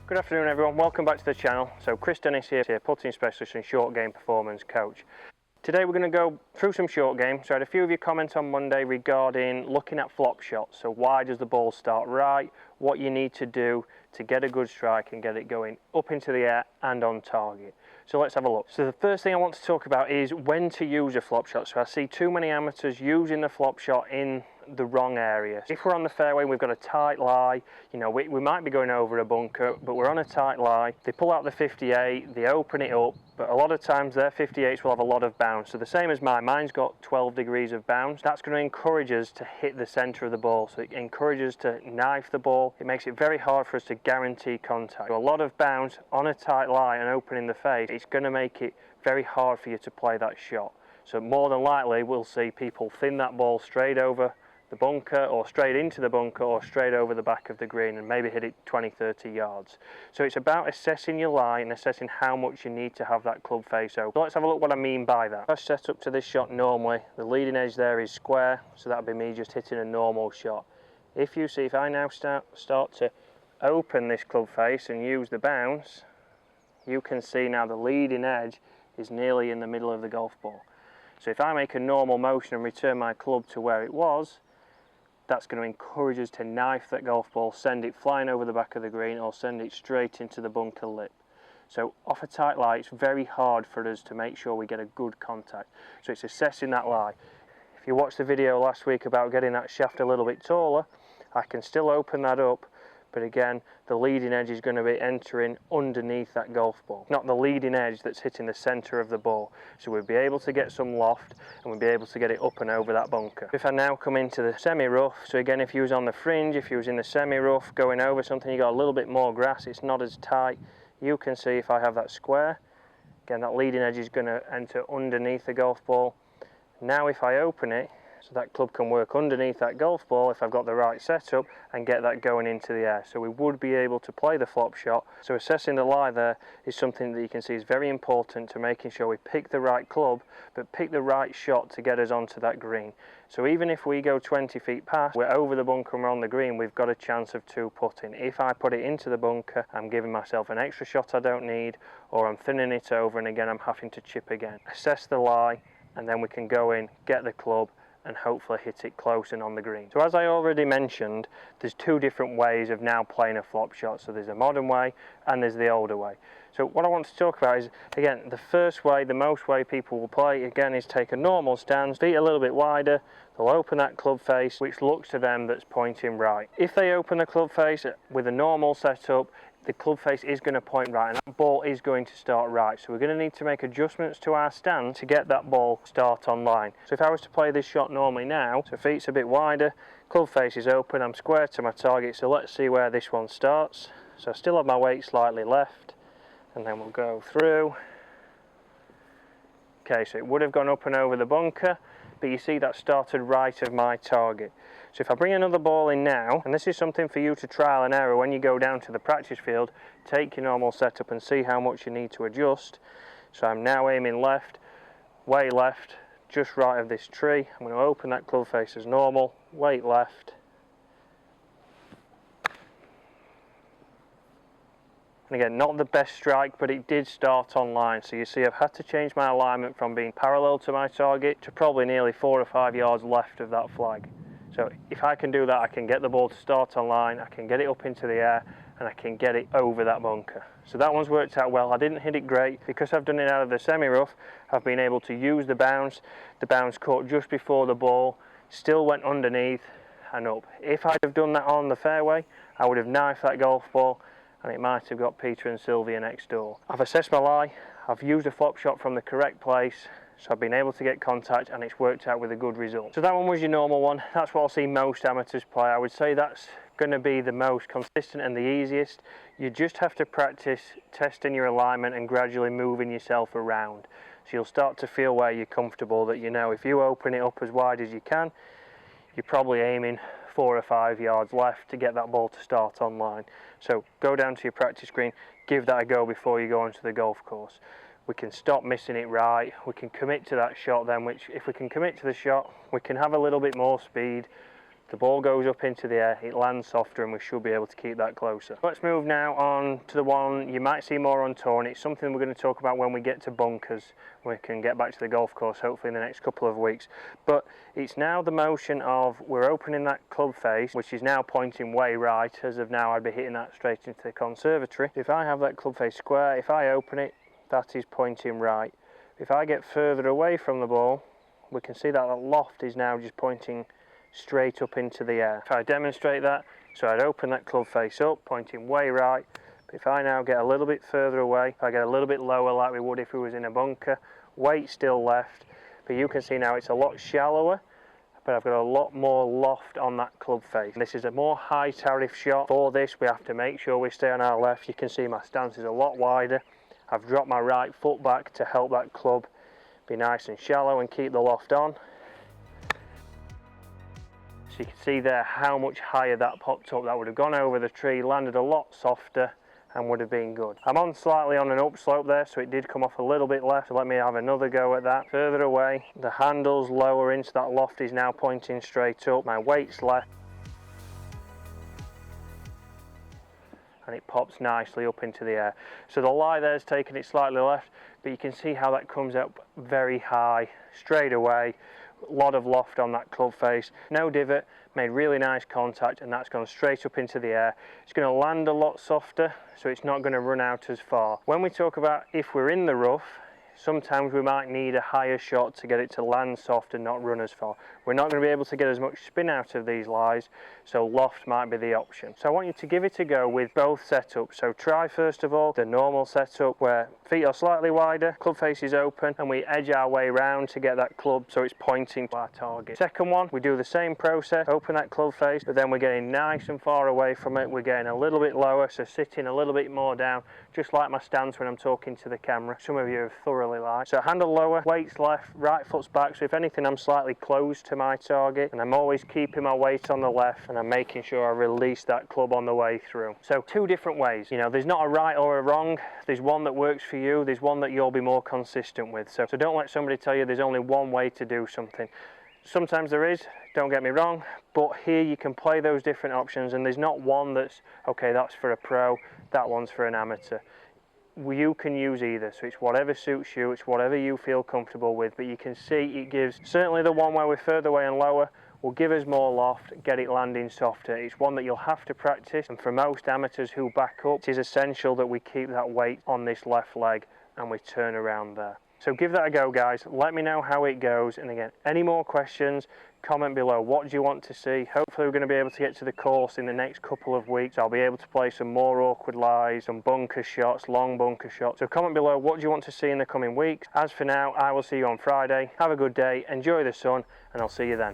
Good afternoon everyone, welcome back to the channel. So Chris Dennis here, putting specialist and short game performance coach. Today we're going to go through some short game. So I had a few of you comment on Monday regarding looking at flop shots. So why does the ball start right, what you need to do to get a good strike and get it going up into the air and on target. So let's have a look. So the first thing I want to talk about is when to use a flop shot. So I see too many amateurs using the flop shot in the wrong area. If we're on the fairway, we've got a tight lie, you know, we might be going over a bunker, but we're on a tight lie. They pull out the 58, they open it up, but a lot of times their 58s will have a lot of bounce. So the same as mine's got 12 degrees of bounce. That's going to encourage us to hit the center of the ball. So it encourages us to knife the ball. It makes it very hard for us to guarantee contact. So a lot of bounce on a tight lie and opening the face, it's going to make it very hard for you to play that shot. So more than likely we'll see people thin that ball straight over the bunker or straight into the bunker or straight over the back of the green and maybe hit it 20-30 yards. So it's about assessing your lie and assessing how much you need to have that club face open. So let's have a look what I mean by that. If I set up to this shot normally, the leading edge there is square, so that would be me just hitting a normal shot. If you see, if I now start to open this club face and use the bounce, you can see now the leading edge is nearly in the middle of the golf ball. So if I make a normal motion and return my club to where it was, that's going to encourage us to knife that golf ball, send it flying over the back of the green or send it straight into the bunker lip. So off a tight lie, it's very hard for us to make sure we get a good contact. So it's assessing that lie. If you watched the video last week about getting that shaft a little bit taller, I can still open that up, but again, the leading edge is going to be entering underneath that golf ball, not the leading edge that's hitting the center of the ball. So we'll be able to get some loft and we'll be able to get it up and over that bunker. If I now come into the semi-rough, so again, if you was on the fringe, if you was in the semi-rough going over something, you got a little bit more grass, it's not as tight. You can see if I have that square, again, that leading edge is going to enter underneath the golf ball. Now if I open it, so that club can work underneath that golf ball if I've got the right setup and get that going into the air. So we would be able to play the flop shot. So assessing the lie there is something that you can see is very important to making sure we pick the right club, but pick the right shot to get us onto that green. So even if we go 20 feet past, we're over the bunker and we're on the green, we've got a chance of two putting. If I put it into the bunker, I'm giving myself an extra shot I don't need, or I'm thinning it over and again I'm having to chip again. Assess the lie and then we can go in, get the club, and hopefully hit it close and on the green. So as I already mentioned, there's two different ways of now playing a flop shot. So there's a modern way and there's the older way. So what I want to talk about is, again, the first way, the most way people will play, again, is take a normal stance, feet a little bit wider, they'll open that club face, which looks to them that's pointing right. If they open the club face with a normal setup, the club face is going to point right and that ball is going to start right. So we're going to need to make adjustments to our stance to get that ball start on line. So if I was to play this shot normally now, so feet's a bit wider, club face is open, I'm square to my target, so let's see where this one starts. So I still have my weight slightly left and then we'll go through. Okay, so it would have gone up and over the bunker, but you see that started right of my target. So if I bring another ball in now, and this is something for you to trial and error when you go down to the practice field, take your normal setup and see how much you need to adjust. So I'm now aiming left, way left, just right of this tree. I'm going to open that club face as normal, weight left. And again, not the best strike, but it did start on line. So you see I've had to change my alignment from being parallel to my target to probably nearly 4 or 5 yards left of that flag. So if I can do that, I can get the ball to start on line, I can get it up into the air, and I can get it over that bunker. So that one's worked out well. I didn't hit it great. Because I've done it out of the semi-rough, I've been able to use the bounce. The bounce caught just before the ball, still went underneath and up. If I'd have done that on the fairway, I would have knifed that golf ball, and it might have got Peter and Sylvia next door. I've assessed my lie, I've used a flop shot from the correct place, so I've been able to get contact and it's worked out with a good result. So that one was your normal one. That's what I'll see most amateurs play. I would say that's going to be the most consistent and the easiest. You just have to practice testing your alignment and gradually moving yourself around. So you'll start to feel where you're comfortable, that you know if you open it up as wide as you can, you're probably aiming 4 or 5 yards left to get that ball to start on line. So go down to your practice green, give that a go before you go onto the golf course. We can stop missing it right, we can commit to that shot then, which if we can commit to the shot, we can have a little bit more speed, The ball goes up into the air, it lands softer, and we should be able to keep that closer. Let's move now on to the one you might see more on tour, and it's something we're going to talk about when we get to bunkers. We can get back to the golf course hopefully in the next couple of weeks. But it's now the motion of we're opening that club face, which is now pointing way right. As of now, I'd be hitting that straight into the conservatory. If I have that club face square, if I open it, that is pointing right. If I get further away from the ball, we can see that the loft is now just pointing straight up into the air. If I demonstrate that, so I'd open that club face up, pointing way right. But if I now get a little bit further away, if I get a little bit lower like we would if we was in a bunker, weight still left, but you can see now it's a lot shallower, but I've got a lot more loft on that club face. This is a more high tariff shot. For this, we have to make sure we stay on our left. You can see my stance is a lot wider. I've dropped my right foot back to help that club be nice and shallow and keep the loft on. So you can see there how much higher that popped up. That would have gone over the tree, landed a lot softer, and would have been good. I'm on slightly on an upslope there, so it did come off a little bit left. So let me have another go at that. Further away, the handle's lower into that loft is now pointing straight up. My weight's left, and it pops nicely up into the air. So the lie there's taken it slightly left, but you can see how that comes up very high straight away. A lot of loft on that club face, no divot, made really nice contact, and that's gone straight up into the air. It's going to land a lot softer, so it's not going to run out as far. When we talk about if we're in the rough, sometimes we might need a higher shot to get it to land soft and not run as far. We're not going to be able to get as much spin out of these lies, so loft might be the option. So I want you to give it a go with both setups. So try first of all the normal setup where feet are slightly wider, club face is open, and we edge our way round to get that club so it's pointing to our target. Second one, we do the same process, open that club face, but then we're getting nice and far away from it. We're getting a little bit lower, so sitting a little bit more down, just like my stance when I'm talking to the camera. Some of you have thoroughly liked. So handle lower, weight's left, right foot's back, so if anything I'm slightly close to my target, and I'm always keeping my weight on the left, and I'm making sure I release that club on the way through. So two different ways, you know, there's not a right or a wrong, there's one that works for you, there's one that you'll be more consistent with. So don't let somebody tell you there's only one way to do something. Sometimes there is, don't get me wrong, but here you can play those different options, and there's not one that's, okay, that's for a pro, that one's for an amateur. You can use either, so it's whatever suits you, it's whatever you feel comfortable with, but you can see it gives, certainly the one where we're further away and lower, will give us more loft, get it landing softer. It's one that you'll have to practice, and for most amateurs who back up, it is essential that we keep that weight on this left leg and we turn around there. So give that a go, guys. Let me know how it goes, and again, any more questions, comment below. What do you want to see? Hopefully we're going to be able to get to the course in the next couple of weeks. I'll be able to play some more awkward lies, some bunker shots, long bunker shots. So comment below, what do you want to see in the coming weeks? As for now, I will see you on Friday. Have a good day, enjoy the sun, and I'll see you then.